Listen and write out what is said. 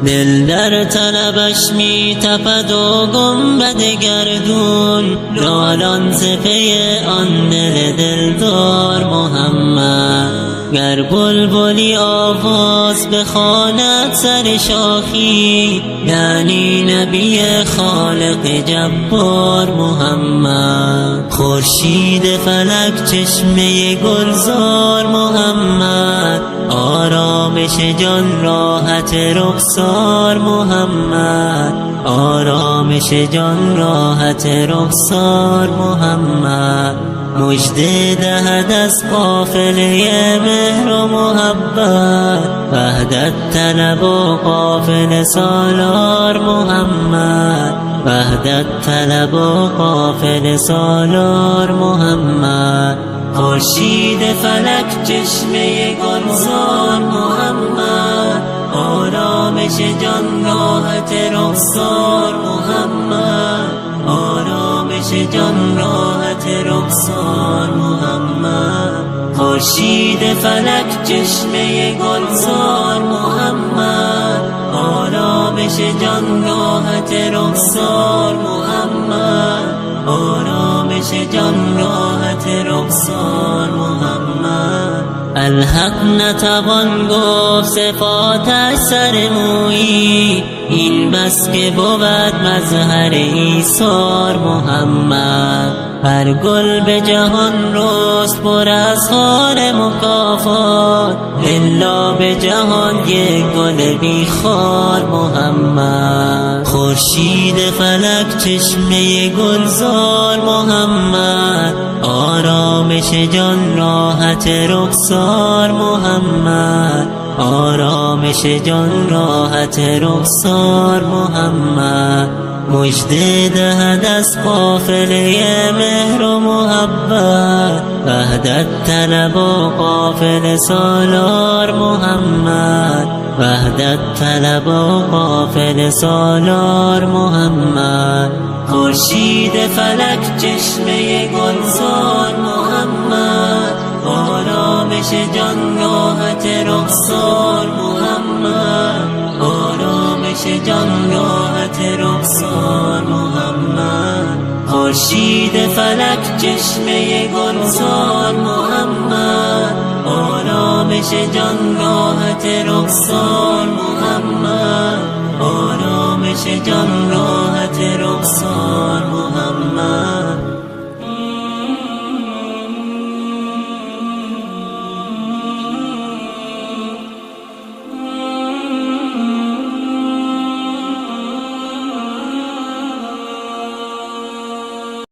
دل در طلبش می تپد و گنبد گردون، نالان ز پی آن دل دار محمد. گر بلبلی آواز بخواند سر شاخی، یعنی نبی خالق جبار محمد. خورشید فلک چشمه گلزار محمد، آرامش جان راحت رخسار محمد. آرامش جان راحت رخسار محمد. مژده دهد از قافله مهر و محبت، وحدت طلب و قافله سالار محمد. وحدت طلب و قافله سالار محمد. خورشید فلک چشمه گلزار محمد، آرامش جان راحت رخسار محمد. آرامش جان راحت رخسار محمد. خورشید فلک چشمه گلزار محمد، آرامش جان راحت رخسار محمد. آرامش جان راحت رخسار محمد. الحق نتوان گفت صفاتش سر مویی، این بس که بود مظهر ایثار محمد. هر گل به جهان رست پر از خار مکافات، الا به جهان یک گل بی خار محمد. خورشید فلک چشمه گلزار محمد، آرامش جان راحت رخسار محمد. آرامش جان راحت رخسار محمد. مژده دهد از قافله مهر و محبت، وحدت طلب و قافله سالار محمد. وحدت طلب و قافله سالار محمد. خورشید فلک چشمه گلزار محمد، آرامش جان راحت رخسار محمد. آرامش جان راحت رخسار محمد. خورشید فلک چشمه گلزار محمد، آرامش جان راحت رخسار محمد. آرامش جان راحت رخسار محمد.